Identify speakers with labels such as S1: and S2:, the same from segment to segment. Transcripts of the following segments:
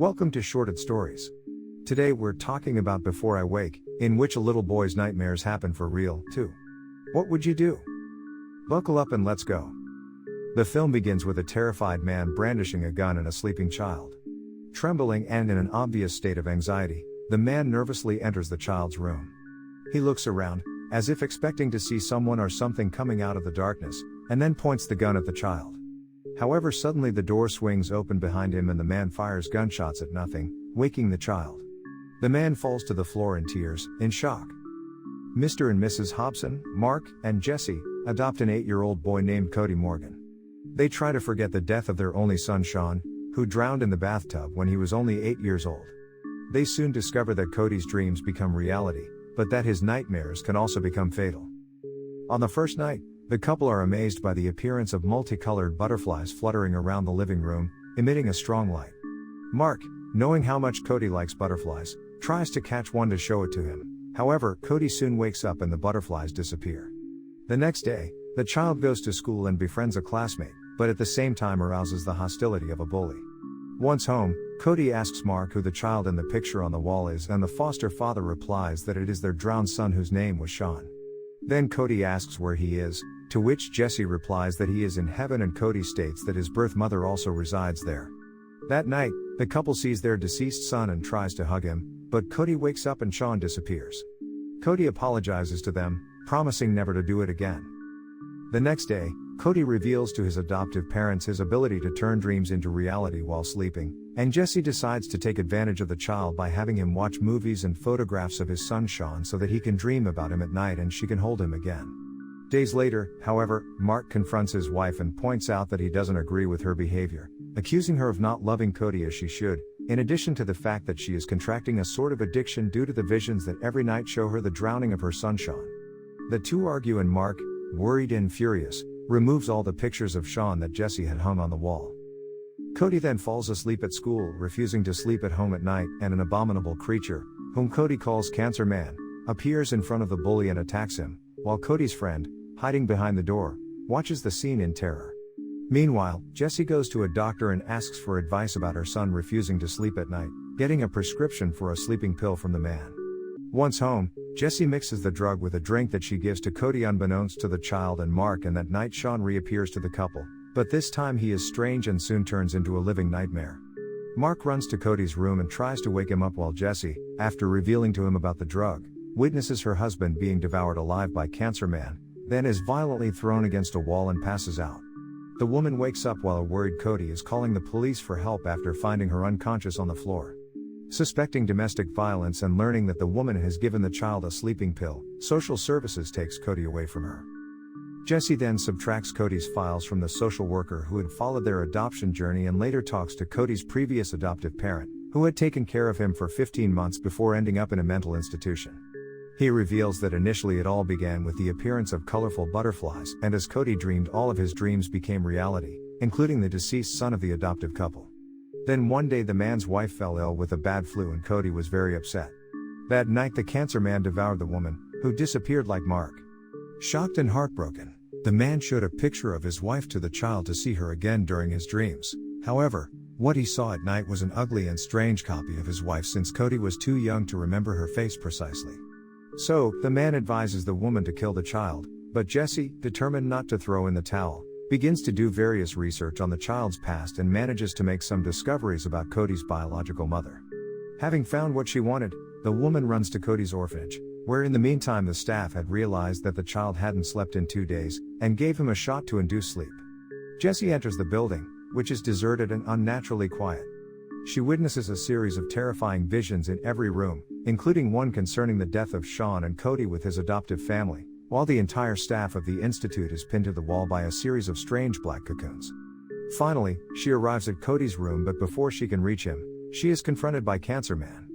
S1: Welcome to Shorted Stories. Today we're talking about Before I Wake, in which a little boy's nightmares happen for real, too. What would you do? Buckle up and let's go. The film begins with a terrified man brandishing a gun and a sleeping child. Trembling and in an obvious state of anxiety, the man nervously enters the child's room. He looks around, as if expecting to see someone or something coming out of the darkness, and then points the gun at the child. However, suddenly the door swings open behind him and the man fires gunshots at nothing, waking the child. The man falls to the floor in tears, in shock. Mr. and Mrs. Hobson, Mark, and Jessie, adopt an 8-year-old boy named Cody Morgan. They try to forget the death of their only son Sean, who drowned in the bathtub when he was only 8 years old. They soon discover that Cody's dreams become reality, but that his nightmares can also become fatal. On the first night, the couple are amazed by the appearance of multicolored butterflies fluttering around the living room, emitting a strong light. Mark, knowing how much Cody likes butterflies, tries to catch one to show it to him. However, Cody soon wakes up and the butterflies disappear. The next day, the child goes to school and befriends a classmate, but at the same time arouses the hostility of a bully. Once home, Cody asks Mark who the child in the picture on the wall is, and the foster father replies that it is their drowned son whose name was Sean. Then Cody asks where he is, to which Jessie replies that he is in heaven, and Cody states that his birth mother also resides there. That night, the couple sees their deceased son and tries to hug him, but Cody wakes up and Sean disappears. Cody apologizes to them, promising never to do it again. The next day, Cody reveals to his adoptive parents his ability to turn dreams into reality while sleeping, and Jessie decides to take advantage of the child by having him watch movies and photographs of his son Sean so that he can dream about him at night and she can hold him again. Days later, however, Mark confronts his wife and points out that he doesn't agree with her behavior, accusing her of not loving Cody as she should, in addition to the fact that she is contracting a sort of addiction due to the visions that every night show her the drowning of her son Sean. The two argue and Mark, worried and furious, removes all the pictures of Sean that Jessie had hung on the wall. Cody then falls asleep at school, refusing to sleep at home at night, and an abominable creature, whom Cody calls Cancer Man, appears in front of the bully and attacks him, while Cody's friend, hiding behind the door, watches the scene in terror. Meanwhile, Jessie goes to a doctor and asks for advice about her son refusing to sleep at night, getting a prescription for a sleeping pill from the man. Once home, Jessie mixes the drug with a drink that she gives to Cody unbeknownst to the child and Mark, and that night Sean reappears to the couple, but this time he is strange and soon turns into a living nightmare. Mark runs to Cody's room and tries to wake him up while Jessie, after revealing to him about the drug, witnesses her husband being devoured alive by Cancer Man, then is violently thrown against a wall and passes out. The woman wakes up while a worried Cody is calling the police for help after finding her unconscious on the floor. Suspecting domestic violence and learning that the woman has given the child a sleeping pill, social services takes Cody away from her. Jessie then subtracts Cody's files from the social worker who had followed their adoption journey and later talks to Cody's previous adoptive parent, who had taken care of him for 15 months before ending up in a mental institution. He reveals that initially it all began with the appearance of colorful butterflies, and as Cody dreamed, all of his dreams became reality, including the deceased son of the adoptive couple. Then one day the man's wife fell ill with a bad flu and Cody was very upset. That night the Cancer Man devoured the woman, who disappeared like Mark. Shocked and heartbroken, the man showed a picture of his wife to the child to see her again during his dreams. However, what he saw at night was an ugly and strange copy of his wife, since Cody was too young to remember her face precisely. So, the man advises the woman to kill the child, but Jessie, determined not to throw in the towel, begins to do various research on the child's past and manages to make some discoveries about Cody's biological mother. Having found what she wanted, the woman runs to Cody's orphanage, where in the meantime the staff had realized that the child hadn't slept in 2 days, and gave him a shot to induce sleep. Jessie enters the building, which is deserted and unnaturally quiet. She witnesses a series of terrifying visions in every room, including one concerning the death of Sean and Cody with his adoptive family, while the entire staff of the institute is pinned to the wall by a series of strange black cocoons. Finally, she arrives at Cody's room, but before she can reach him, she is confronted by Cancer Man.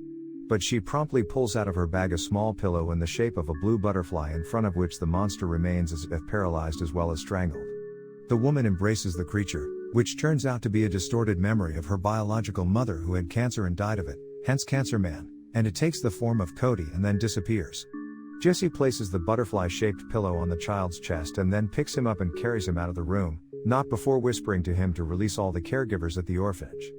S1: But she promptly pulls out of her bag a small pillow in the shape of a blue butterfly, in front of which the monster remains as if paralyzed as well as strangled. The woman embraces the creature, which turns out to be a distorted memory of her biological mother who had cancer and died of it, hence Cancer Man, and it takes the form of Cody and then disappears. Jessie places the butterfly-shaped pillow on the child's chest and then picks him up and carries him out of the room, not before whispering to him to release all the caregivers at the orphanage.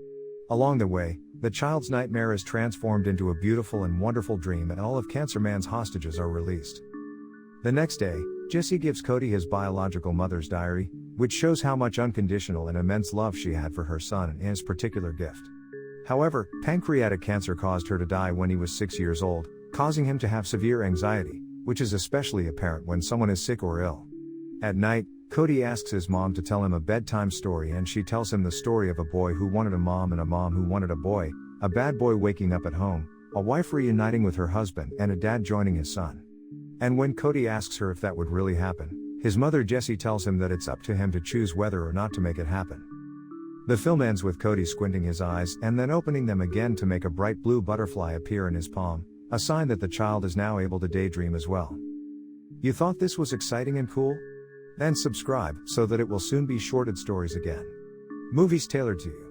S1: Along the way, the child's nightmare is transformed into a beautiful and wonderful dream, and all of Cancer Man's hostages are released. The next day, Jessie gives Cody his biological mother's diary, which shows how much unconditional and immense love she had for her son and his particular gift. However, pancreatic cancer caused her to die when he was 6 years old, causing him to have severe anxiety, which is especially apparent when someone is sick or ill. At night, Cody asks his mom to tell him a bedtime story, and she tells him the story of a boy who wanted a mom and a mom who wanted a boy, a bad boy waking up at home, a wife reuniting with her husband, and a dad joining his son. And when Cody asks her if that would really happen, his mother Jessie tells him that it's up to him to choose whether or not to make it happen. The film ends with Cody squinting his eyes and then opening them again to make a bright blue butterfly appear in his palm, a sign that the child is now able to daydream as well. You thought this was exciting and cool? Then subscribe so that it will soon be shorted stories again. Movies tailored to you.